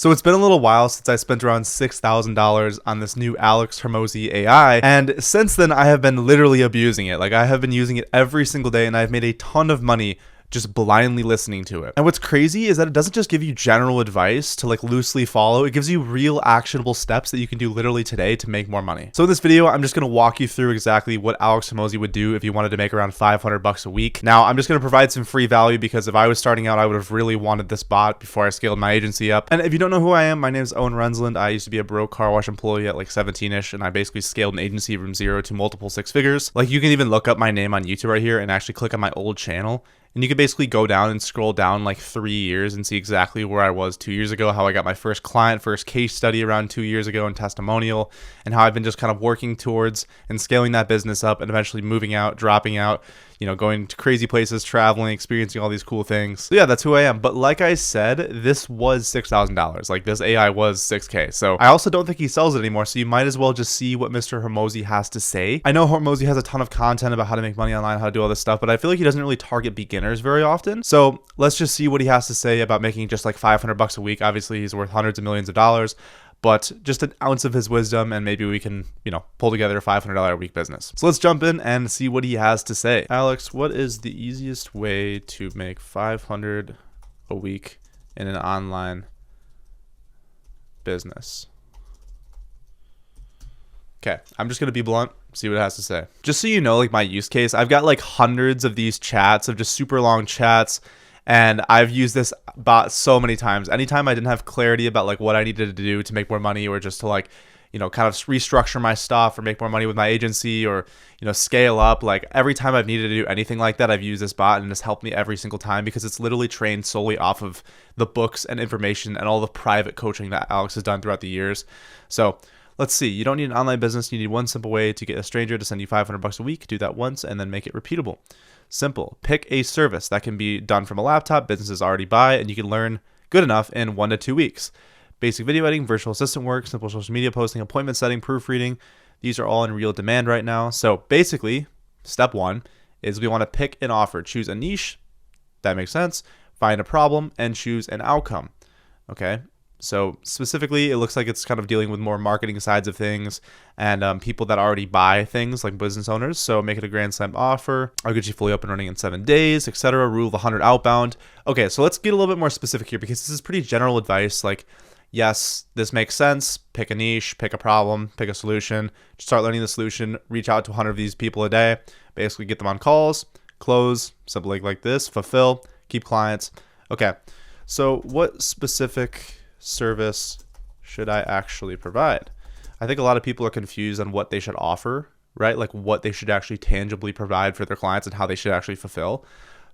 So it's been a little while since I spent around $6,000 on this new Alex Hormozi AI, and since then I have been literally abusing it. Like, I have been using it every single day, and I've made a ton of money just blindly listening to it. And what's crazy is that it doesn't just give you general advice to like loosely follow, it gives you real actionable steps that you can do literally today to make more money. So in this video, I'm just gonna walk you through exactly what Alex Hormozi would do if you wanted to make around 500 bucks a week. Now, I'm just gonna provide some free value because if I was starting out, I would have really wanted this bot before I scaled my agency up. And if you don't know who I am, my name is Owen Rensland. I used to be a broke car wash employee at like 17-ish, and I basically scaled an agency from 0 to multiple 6 figures. Like, you can even look up my name on YouTube right here and actually click on my old channel. And you can basically go down and scroll down like 3 years and see exactly where I was 2 years ago, how I got my first client, first case study around 2 years ago, and testimonial, and how I've been just kind of working towards and scaling that business up and eventually moving out, dropping out, you know, going to crazy places, traveling, experiencing all these cool things. So yeah, that's who I am. But like I said, this was $6,000. Like, this AI was 6K. So I also don't think he sells it anymore. So you might as well just see what Mr. Hormozi has to say. I know Hormozi has a ton of content about how to make money online, how to do all this stuff, but I feel like he doesn't really target beginners very often. So let's just see what he has to say about making just like 500 bucks a week. Obviously, he's worth hundreds of millions of dollars, but just an ounce of his wisdom, and maybe we can, you know, pull together a $500 a week business. So let's jump in and see what he has to say. Alex, what is the easiest way to make 500 a week in an online business? Okay, I'm just gonna be blunt, see what it has to say. Just so you know, like, my use case, I've got like hundreds of these chats of just super long chats, and I've used this bot so many times. Anytime I didn't have clarity about like what I needed to do to make more money, or just to like, you know, kind of restructure my stuff or make more money with my agency, or, you know, scale up, like every time I've needed to do anything like that, I've used this bot, and it's helped me every single time because it's literally trained solely off of the books and information and all the private coaching that Alex has done throughout the years. So let's see. You don't need an online business. You need one simple way to get a stranger to send you 500 bucks a week. Do that once and then make it repeatable. Simple. Pick a service that can be done from a laptop businesses already buy, and you can learn good enough in 1 to 2 weeks. Basic video editing, virtual assistant work, simple social media posting, appointment setting, proofreading. These are all in real demand right now. So basically, step 1 is we want to pick an offer. Choose a niche. That makes sense. Find a problem and choose an outcome. Okay. So specifically, it looks like it's kind of dealing with more marketing sides of things and people that already buy things, like business owners. So make it a grand slam offer. I'll get you fully up and running in 7 days, etc. Rule of 100 outbound. Okay, so let's get a little bit more specific here because this is pretty general advice. Like, yes, this makes sense. Pick a niche, pick a problem, pick a solution. Start learning the solution. Reach out to 100 of these people a day. Basically, get them on calls, close, simply like this, fulfill, keep clients. Okay, so what specific service should I actually provide? I think a lot of people are confused on what they should offer, right? Like what they should actually tangibly provide for their clients and how they should actually fulfill.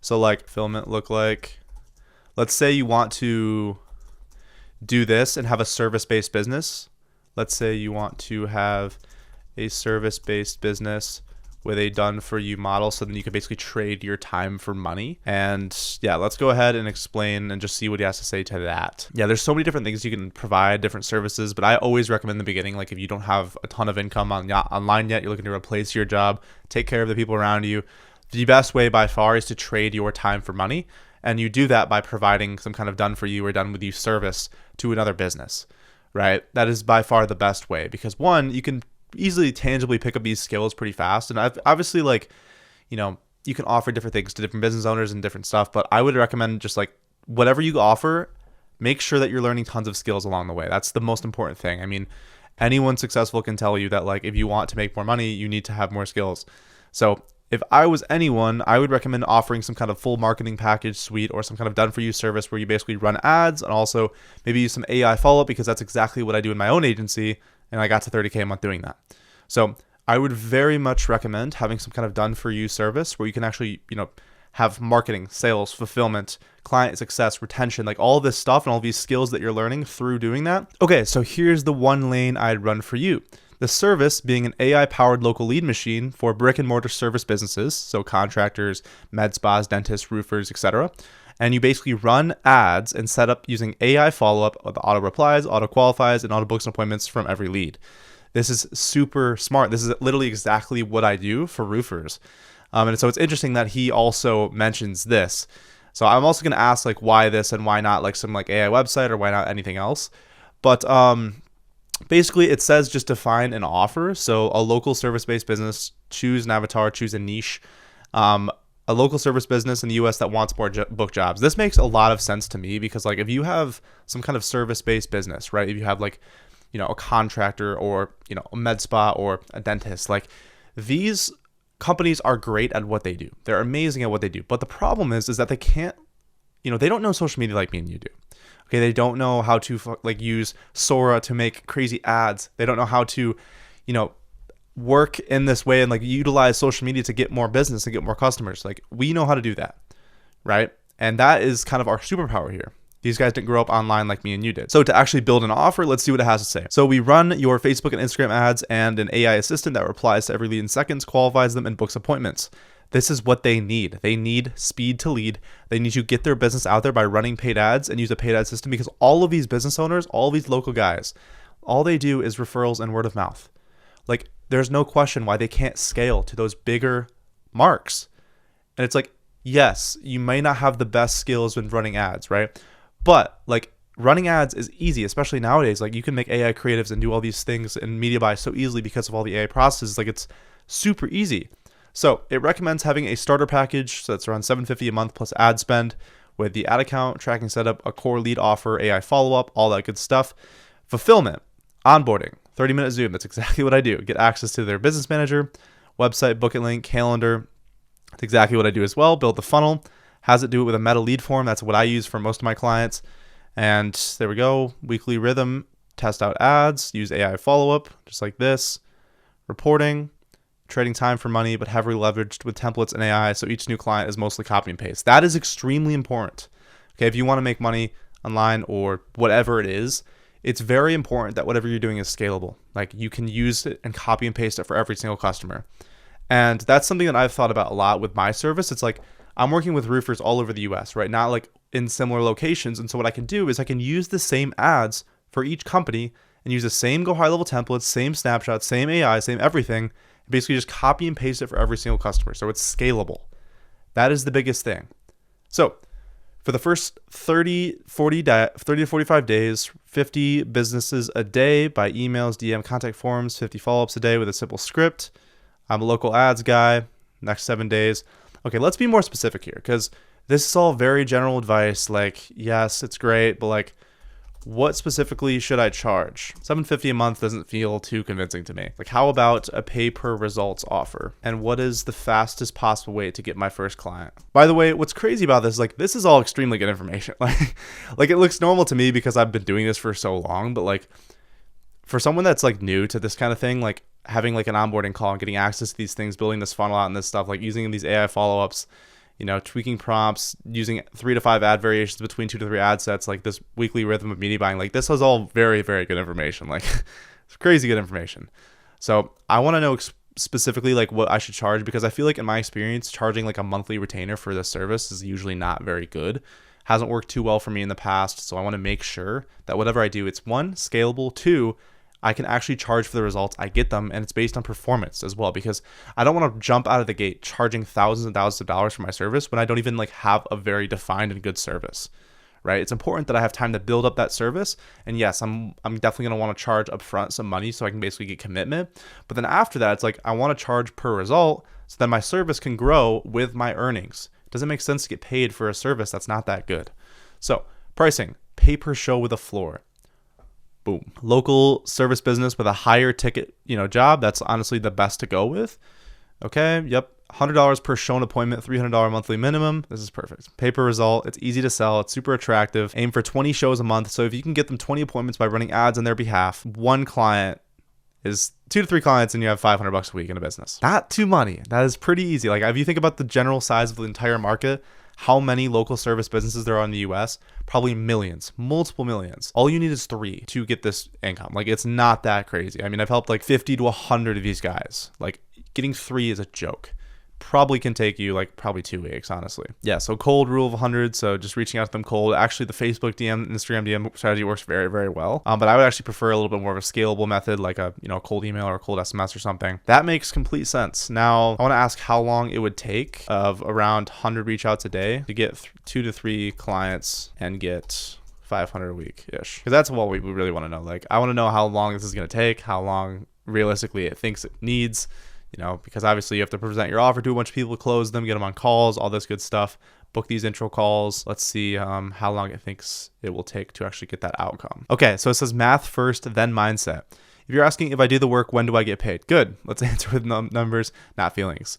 So like fulfillment look like, let's say you want to do this and have a service-based business. Let's say you want to have a service-based business with a done-for-you model, so then you can basically trade your time for money. And yeah, let's go ahead and explain and just see what he has to say to that. Yeah, there's so many different things you can provide, different services, but I always recommend in the beginning, like if you don't have a ton of income online yet, you're looking to replace your job, take care of the people around you, the best way by far is to trade your time for money. And you do that by providing some kind of done-for-you or done-with-you service to another business, right? That is by far the best way because, one, you can easily tangibly pick up these skills pretty fast, and I've obviously, like, you know, you can offer different things to different business owners and different stuff, but I would recommend just like whatever you offer, make sure that you're learning tons of skills along the way. That's the most important thing. I mean, anyone successful can tell you that, like, if you want to make more money, you need to have more skills. So if I was anyone, I would recommend offering some kind of full marketing package suite or some kind of done-for-you service where you basically run ads and also maybe use some AI follow-up, because that's exactly what I do in my own agency, and I got to 30K a month doing that. So I would very much recommend having some kind of done-for-you service where you can actually, you know, have marketing, sales, fulfillment, client success, retention, like all this stuff and all these skills that you're learning through doing that. Okay, so here's the one lane I'd run for you. The service being an AI-powered local lead machine for brick-and-mortar service businesses, so contractors, med spas, dentists, roofers, etc. And you basically run ads and set up using AI follow-up with auto replies, auto qualifies, and auto books and appointments from every lead. This is super smart. This is literally exactly what I do for roofers. And so it's interesting that he also mentions this. So I'm also going to ask like why this and why not like some like AI website or why not anything else. But basically it says just define an offer. So a local service-based business, choose an avatar, choose a niche. A local service business in the US that wants more book jobs. This makes a lot of sense to me because like if you have some kind of service-based business, right? If you have like, a contractor or, a med spa or a dentist, like these companies are great at what they do. They're amazing at what they do. But the problem is that they can't, they don't know social media like me and you do. Okay, they don't know how to like use Sora to make crazy ads. They don't know how to, work in this way and like utilize social media to get more business and get more customers. Like we know how to do that, right? And that is kind of our superpower here. These guys didn't grow up online like me and you did. So to actually build an offer, let's see what it has to say. So we run your Facebook and Instagram ads and an AI assistant that replies to every lead in seconds, qualifies them, and books appointments. This is what they need. They need speed to lead. They need to get their business out there by running paid ads and use a paid ad system because all of these business owners, all of these local guys, all they do is referrals and word of mouth. Like there's no question why they can't scale to those bigger marks. And it's like, yes, you may not have the best skills when running ads, right? But like running ads is easy, especially nowadays. Like you can make AI creatives and do all these things in media buy so easily because of all the AI processes. Like it's super easy. So it recommends having a starter package. So that's around $750 a month plus ad spend with the ad account, tracking setup, a core lead offer, AI follow-up, all that good stuff. Fulfillment, onboarding, 30-minute Zoom. That's exactly what I do. Get access to their business manager, website, booking link, calendar. That's exactly what I do as well. Build the funnel. Has it do it with a meta lead form. That's what I use for most of my clients. And there we go. Weekly rhythm. Test out ads. Use AI follow-up, just like this. Reporting. Trading time for money, but heavily leveraged with templates and AI. So each new client is mostly copy and paste. That is extremely important. Okay, if you want to make money online or whatever it is, it's very important that whatever you're doing is scalable. Like you can use it and copy and paste it for every single customer. And that's something that I've thought about a lot with my service. It's like I'm working with roofers all over the US, right? Not like in similar locations. And so what I can do is I can use the same ads for each company and use the same GoHighLevel templates, same snapshots, same AI, same everything. Basically just copy and paste it for every single customer. So it's scalable. That is the biggest thing. So for the first 30 to 45 days, 50 businesses a day by emails, DM, contact forms, 50 follow-ups a day with a simple script. I'm a local ads guy. Next 7 days. Okay, let's be more specific here because this is all very general advice. Like, yes, it's great, but like, what specifically should I charge? $750 a month doesn't feel too convincing to me. Like, how about a pay per results offer? And what is the fastest possible way to get my first client? By the way, what's crazy about this, like, this is all extremely good information. Like it looks normal to me because I've been doing this for so long, but like, for someone that's like new to this kind of thing, like having like an onboarding call and getting access to these things, building this funnel out and this stuff, like using these AI follow-ups, tweaking prompts, using 3 to 5 ad variations between 2 to 3 ad sets, like this weekly rhythm of media buying, like this is all very, very good information. Like it's crazy good information. So I want to know specifically like what I should charge because I feel like in my experience, charging like a monthly retainer for this service is usually not very good. Hasn't worked too well for me in the past. So I want to make sure that whatever I do, it's 1, scalable, 2, I can actually charge for the results I get them, and it's based on performance as well because I don't want to jump out of the gate charging thousands and thousands of dollars for my service when I don't even like have a very defined and good service, right? It's important that I have time to build up that service, and yes, I'm definitely going to want to charge upfront some money so I can basically get commitment, but then after that, it's like I want to charge per result so that my service can grow with my earnings. It doesn't make sense to get paid for a service that's not that good. So pricing, pay per show with a floor. Boom. Local service business with a higher ticket, job. That's honestly the best to go with. Okay. Yep. $100 per shown appointment, $300 monthly minimum. This is perfect. Pay per result. It's easy to sell. It's super attractive. Aim for 20 shows a month. So if you can get them 20 appointments by running ads on their behalf, one client is 2 to 3 clients and you have $500 a week in a business. Not too money. That is pretty easy. Like if you think about the general size of the entire market, how many local service businesses there are in the US? Probably millions, multiple millions. All you need is 3 to get this income. Like it's not that crazy. I mean, I've helped like 50 to 100 of these guys. Like getting 3 is a joke. probably can take you like probably 2 weeks, honestly. Yeah, so cold rule of 100. So just reaching out to them cold. Actually, the Facebook DM, Instagram DM strategy works very, very well. But I would actually prefer a little bit more of a scalable method, like a cold email or a cold SMS or something. That makes complete sense. Now, I want to ask how long it would take of around 100 reach outs a day to get 2 to 3 clients and get 500 a week ish, because that's what we really want to know. Like, I want to know how long this is going to take, how long realistically it thinks it needs, because obviously you have to present your offer to a bunch of people, close them, get them on calls, all this good stuff, book these intro calls. Let's see how long it thinks it will take to actually get that outcome. Okay, so it says math first, then mindset. If you're asking if I do the work, when do I get paid? Good. Let's answer with numbers, not feelings.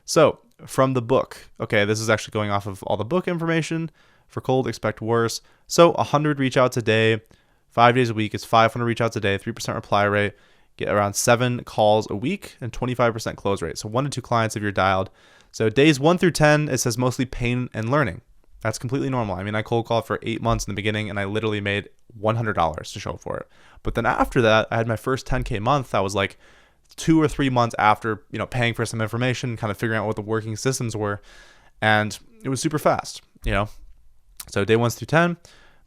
So from the book, okay, this is actually going off of all the book information. For cold, expect worse. So 100 reach outs a day, 5 days a week is 500 reach outs a day, 3% reply rate. Get around 7 calls a week and 25% close rate. So 1 to 2 clients if you're dialed. So days 1 through 10, it says mostly pain and learning. That's completely normal. I mean, I cold called for 8 months in the beginning and I literally made $100 to show up for it. But then after that, I had my first 10K month. That was like 2 or 3 months after, paying for some information, kind of figuring out what the working systems were. And it was super fast, So day 1 through 10,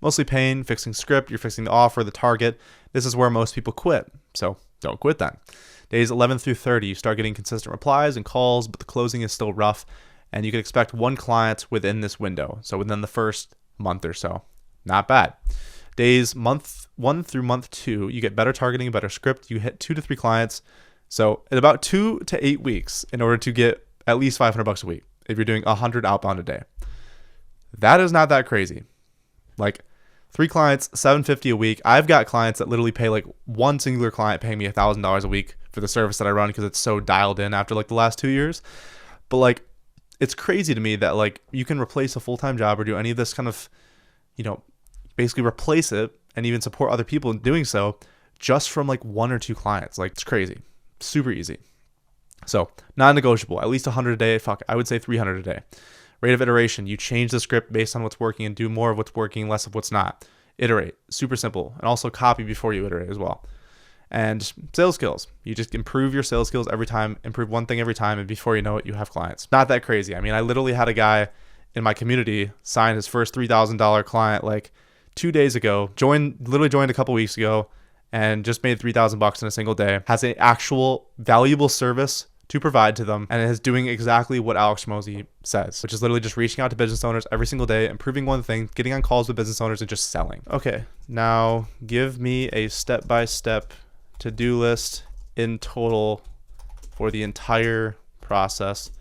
mostly pain, fixing script, you're fixing the offer, the target. This is where most people quit. So don't quit then. Days 11 through 30, you start getting consistent replies and calls, but the closing is still rough. And you can expect 1 client within this window. So within the first month or so. Not bad. Days month 1 through month 2, you get better targeting, better script. You hit 2 to 3 clients. So in about 2 to 8 weeks in order to get at least $500 a week if you're doing 100 outbound a day. That is not that crazy. Like 3 clients, $750 a week. I've got clients that literally pay like one singular client paying me $1,000 a week for the service that I run because it's so dialed in after like the last 2 years. But like, it's crazy to me that like you can replace a full-time job or do any of this kind of, basically replace it and even support other people in doing so just from like 1 or 2 clients. Like, it's crazy. Super easy. So non-negotiable, at least 100 a day. Fuck, I would say 300 a day. Rate of iteration, you change the script based on what's working and do more of what's working, less of what's not. Iterate, super simple. And also copy before you iterate as well. And sales skills, you just improve your sales skills every time, improve one thing every time, and before you know it, you have clients. Not that crazy. I mean, I literally had a guy in my community sign his first $3,000 client like 2 days ago, literally joined a couple weeks ago, and just made $3,000 in a single day. Has an actual valuable service to provide to them, and it is doing exactly what Alex Hormozi says, which is literally just reaching out to business owners every single day, improving one thing, getting on calls with business owners, and just selling. Okay, now give me a step-by-step to-do list in total for the entire process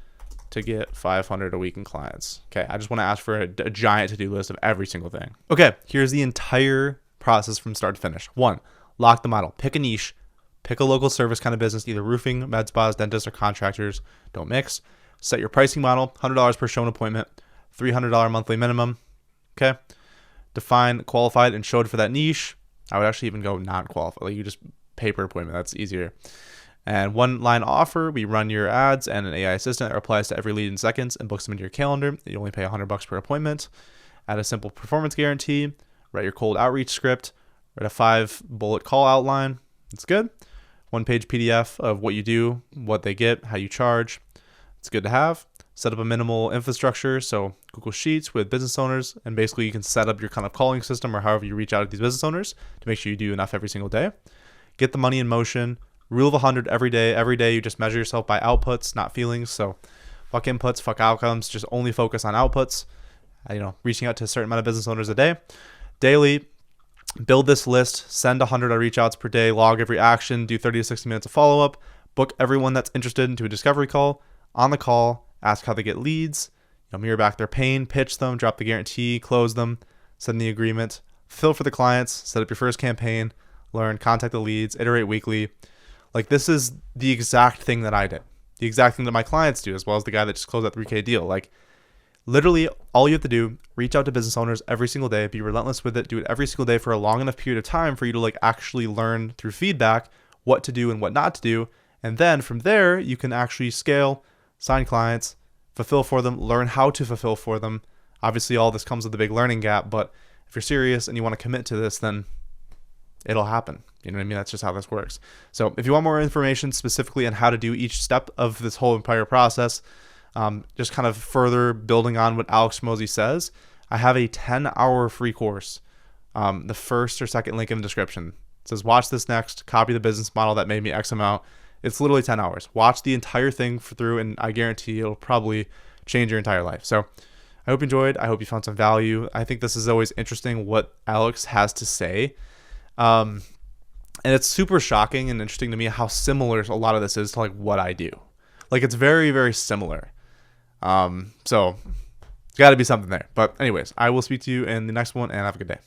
to get 500 a week in clients. Okay, I just want to ask for a giant to-do list of every single thing. Okay, here's the entire process from start to finish. 1, lock the model. Pick a niche. Pick a local service kind of business, either roofing, med spas, dentists, or contractors. Don't mix. Set your pricing model, $100 per show and appointment, $300 monthly minimum. Okay. Define qualified and showed for that niche. I would actually even go non-qualified. Like, you just pay per appointment. That's easier. And 1 line offer, we run your ads and an AI assistant that replies to every lead in seconds and books them into your calendar. You only pay $100 per appointment. Add a simple performance guarantee. Write your cold outreach script. Write a 5-bullet call outline. It's good. 1-page PDF of what you do, what they get, how you charge. It's good to have. Set up a minimal infrastructure, so Google Sheets with business owners, and basically you can set up your kind of calling system or however you reach out to these business owners to make sure you do enough every single day. Get the money in motion. Rule of 100 every day. Every day you just measure yourself by outputs, not feelings. So fuck inputs, fuck outcomes. Just only focus on outputs. Reaching out to a certain amount of business owners a day. Daily, build this list, send 100 reach outs per day, log every action, do 30 to 60 minutes of follow-up, book everyone that's interested into a discovery call. On the call, ask how they get leads, mirror back their pain, pitch them, drop the guarantee, close them, send the agreement, fill for the clients, set up your first campaign, learn, contact the leads, iterate weekly. Like, this is the exact thing that I did, the exact thing that my clients do, as well as the guy that just closed that 3K deal. Like, literally, all you have to do, reach out to business owners every single day, be relentless with it, do it every single day for a long enough period of time for you to like actually learn through feedback what to do and what not to do. And then from there, you can actually scale, sign clients, fulfill for them, learn how to fulfill for them. Obviously, all this comes with a big learning gap, but if you're serious and you want to commit to this, then it'll happen. You know what I mean? That's just how this works. So if you want more information specifically on how to do each step of this whole entire process, just kind of further building on what Alex Hormozi says, I have a 10-hour free course. The first or second link in the description. It says, watch this next, copy the business model that made me X amount. It's literally 10 hours. Watch the entire thing through, and I guarantee it'll probably change your entire life. So I hope you enjoyed. I hope you found some value. I think this is always interesting what Alex has to say. And it's super shocking and interesting to me how similar a lot of this is to like what I do. Like it's very, very similar. So got to be something there. But anyways, I will speak to you in the next one, and have a good day.